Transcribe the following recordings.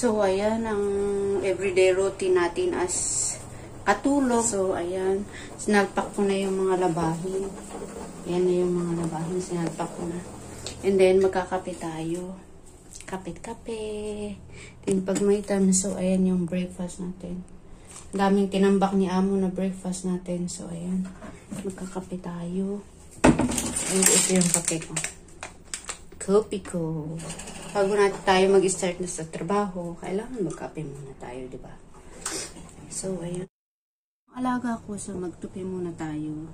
So, ayan ang everyday routine natin as katulog. So, ayan. Sinalpak ko na yung mga labahin. Ayan na yung mga labahin. Sinalpak ko na. And then, magkakape tayo. Kape-kape. Then, pag may time, so, ayan yung breakfast natin. Daming tinambak ni Amo na breakfast natin. So, ayan. Magkakape tayo. And ito yung kape ko. Kopi ko. Bago natin tayo mag-start na sa trabaho, kailangan magkape muna tayo, di ba? So, ayan. Alaga ko, so magtupi muna tayo.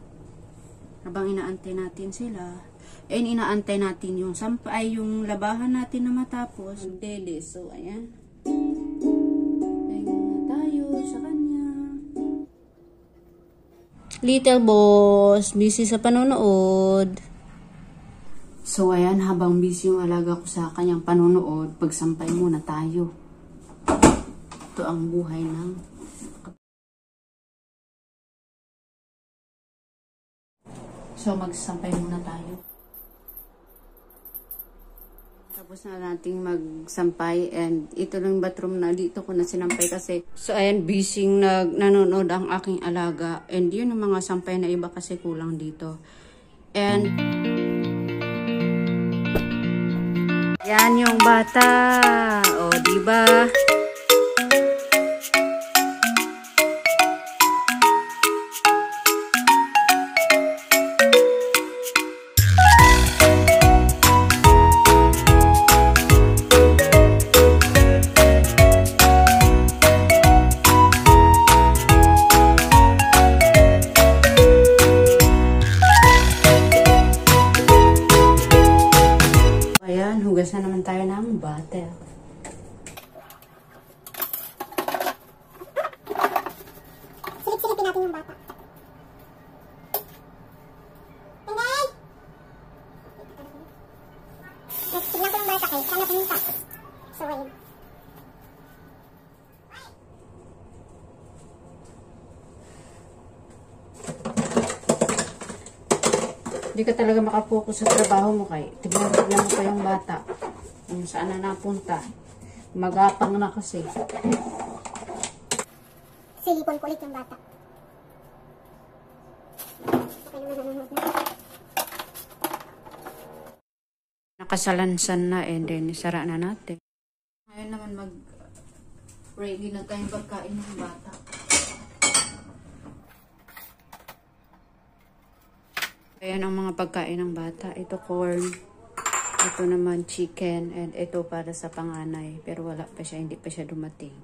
Habang inaantay natin sila. And inaantay natin yung sampay, yung labahan natin na matapos. Deli. So, ayan. Tayo muna tayo sa kanya. Little boss, busy sa panonood. So, ayan, habang busy yung alaga ko sa kanyang panonood, pagsampay muna tayo. Ito ang buhay ng... So, magsampay muna tayo. Tapos na nating magsampay and ito lang bathroom na dito ko na sinampay kasi. So, ayan, busy nanonood ang aking alaga. And yun ang mga sampay na iba kasi kulang dito. And... yan yung bata. O, diba? Hugas na naman tayo ng butter. Silip-silipin natin yung bata. Tinday! Tignan ko yung bata kayo. Saan na pumunta? So, ayun. Hindi ka talaga makapokus sa trabaho mo kay. Tignan mo pa yung bata. Kung saan na napunta. Magapang na kasi. Silipon ko ulit yung bata. Okay naman nanonood na. Nakasalansan na and then isara na natin. Ngayon naman mag-ready na tayong pagkain ng bata. Ayan ang mga pagkain ng bata. Ito corn. Ito naman chicken. And ito para sa panganay. Pero wala pa siya. Hindi pa siya dumating.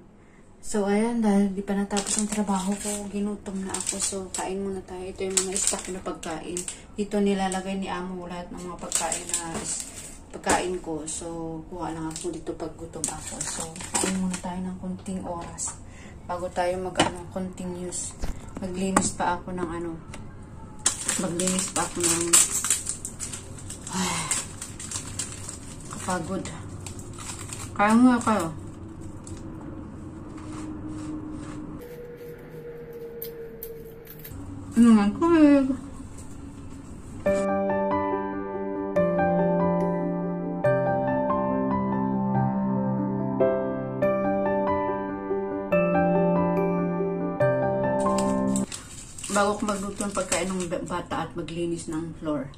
So ayan. Dahil di pa natapos ang trabaho ko. Ginutom na ako. So kain muna tayo. Ito yung mga stock na pagkain. Dito nilalagay ni Amo lahat ng mga pagkain ko. So kuha lang ako dito pag gutom ako. So kain muna tayo ng konting oras. Bago tayo continuous. Maglinis pa ako ng maglinis pa ako ng kapagod. Kaya nga kayo. Ano nga kulig? Bago ko magluto ng pagkain ng bata at maglinis ng floor.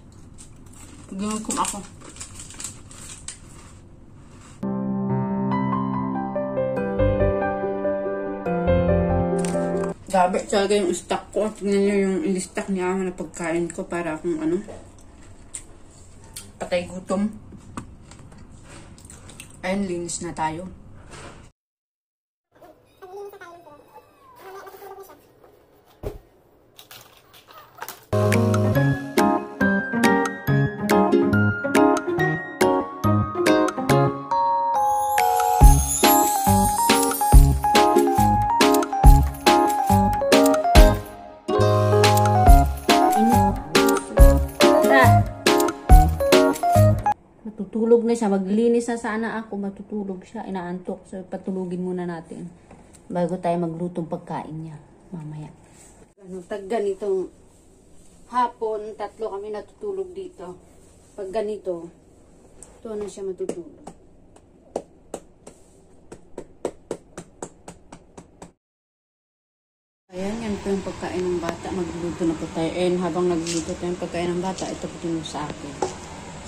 Ginutom ako. Gabi talaga yung stock ko. Tingnan nyo yung in-stock niya na pagkain ko para akong patay gutom. Ayun, linis na tayo. Matutulog na siya. Maglinis na sana ako. Matutulog siya. Inaantok. So, patulugin muna natin. Bago tayo maglutong pagkain niya. Mamaya. Tag ganitong hapon, 3 kami natutulog dito. Pag ganito, ito na siya matutulog. po yung pagkain ng bata. Magluluto na po tayo. And habang nagluluto tayo yung pagkain ng bata, ito po din sa akin.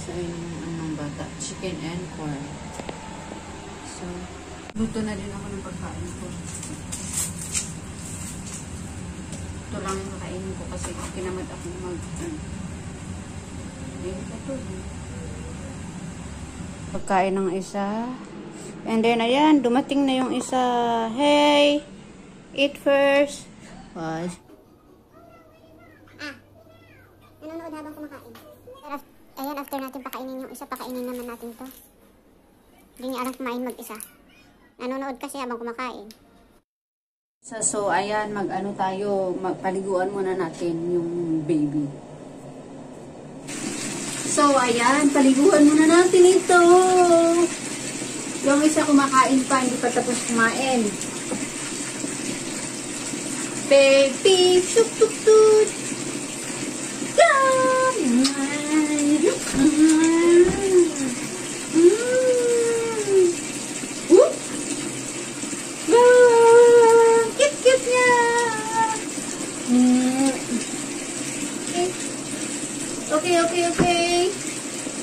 So, yun ang bata. Chicken and corn. So, luto na din ako ng pagkain ko. Ito lang yung kakainin ko kasi kinamad ako pagkain ng isa. And then, ayan, dumating na yung isa. Hey! Eat first. Was. Nanonood habang kumakain. Ayan, after natin pakainin yung isa, pakainin naman natin to. Hindi niya alam kumain mag-isa. Nanonood kasi habang kumakain. So ayan, mag-ano tayo, magpaliguan muna natin yung baby. So, ayan, paliguan muna natin ito. Yung isa kumakain pa, hindi pa tapos kumain. Baby, shoot, shoot, shoot. Cute niya. Okay.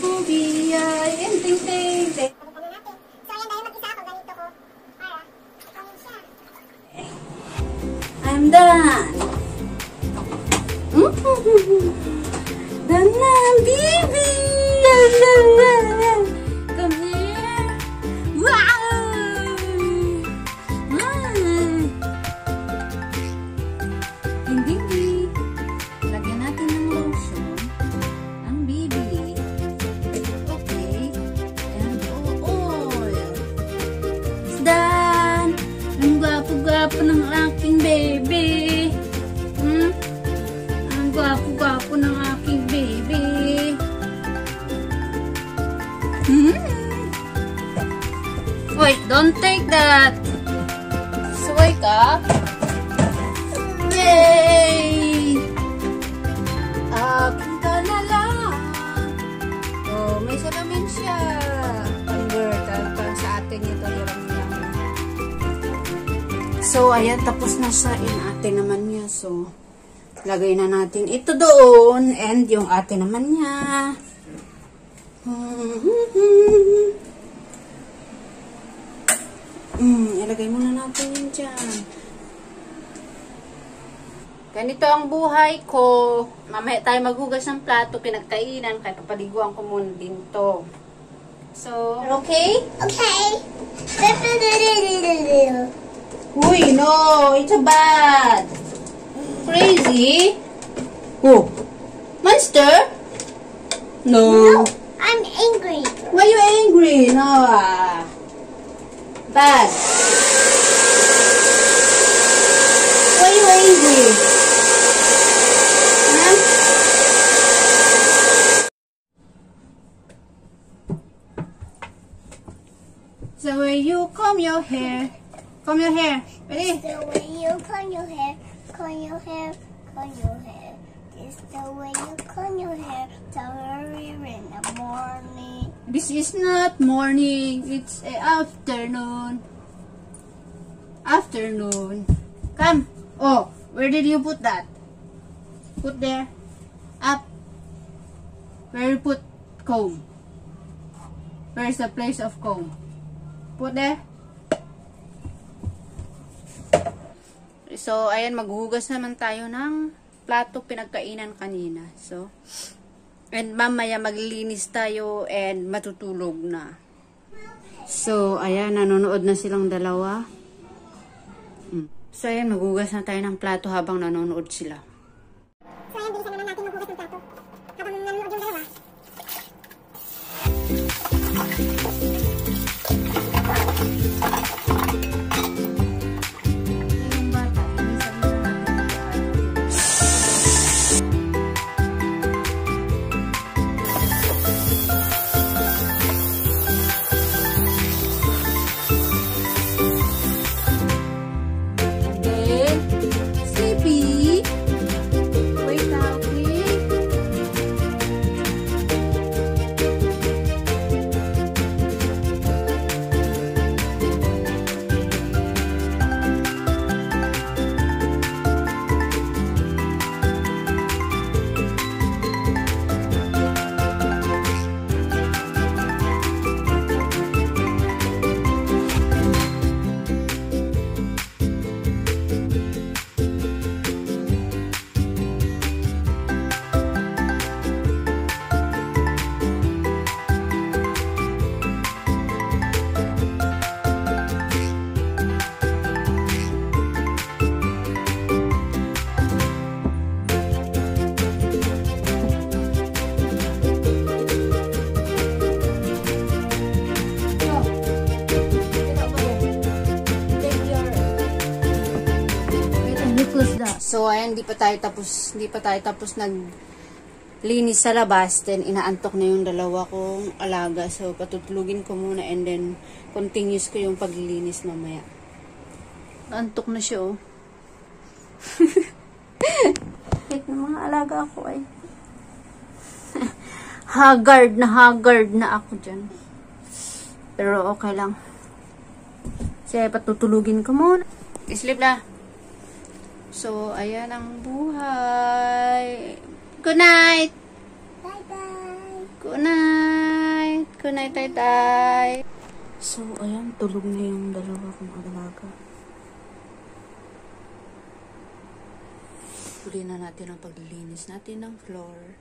Bubiyay, and ting. So, ayan, dahil mag-isa ako, ganito ko. Para, ikaw siya. I'm done. Done na, baby. Come here. Wow. Hindi. Lagyan natin ng lotion. Ang baby. Okay. And oil. It's done. Ang gwapo-gwapo ng aking baby. Ang gwapo-gwapo ng aking baby. Wait, don't take that. Suway ka. Yay! Akin ka na lang. Oh, may salamin siya. Converter pa sa atin ito yung So, ayan, tapos na siya. Yung ate naman niya. So, lagay na natin ito doon. And yung ate naman niya. Ilagay muna natin yun dyan. Ganito ang buhay ko. Mamaya tayo maghugas ng plato, pinagkainan, kaya papaliguan ko muna din to. So, okay? Okay. Uy, no! It's a bad! Crazy? Oh! Monster? No! I'm angry. Why you angry? No, bad. Why you angry? Huh? So when you comb your hair, ready? The way you comb your hair. It's the way you comb your hair. So early in the morning. This is not morning, it's afternoon. Come. Oh, where did you put that? Put there. Up. Where you put comb? Where's the place of comb? Put there. So, ayan, maghugas naman tayo ng plato pinagkainan kanina. So, and mamaya maglilinis tayo and matutulog na. So, ayan, nanonood na silang dalawa. So, ayan, maghugas na tayo ng plato habang nanonood sila. So ayan, bilisan naman natin maghugas ng plato. Habang nanonood yung dalawa. Yung bata, bilisan mo natin. Sleepy. So, ayan, hindi pa tayo tapos naglinis sa labas. Then, inaantok na yung dalawa kong alaga. So, patutulugin ko muna and then, continuous ko yung paglilinis mamaya. Antok na siya, oh. Kahit ng mga alaga ako, ay. Haggard na ako dyan. Pero, okay lang. Kasi, patutulugin ko muna. Sleep na. So, ayan ang buhay. Good night! Bye-bye! Good night! Good night, tay-tay! So, ayan, tulog na yung dalawa kong alaga. Tuloy na natin ang paglilinis natin ng floor.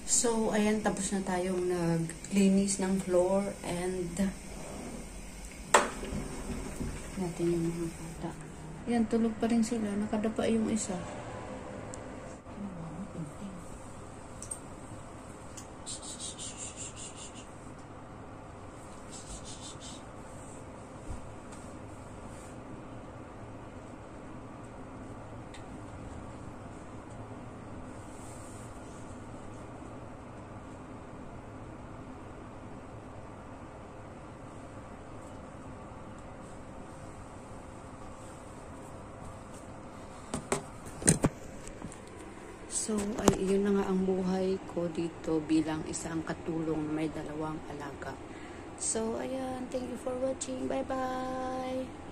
So, ayan, tapos na tayong naglinis ng floor and natin yung mga bata. Ayan, tulog pa rin sila. Nakadapa yung isa. So, ay, yun na nga ang buhay ko dito bilang isang katulong na may dalawang alaga. So, ayan. Thank you for watching. Bye-bye!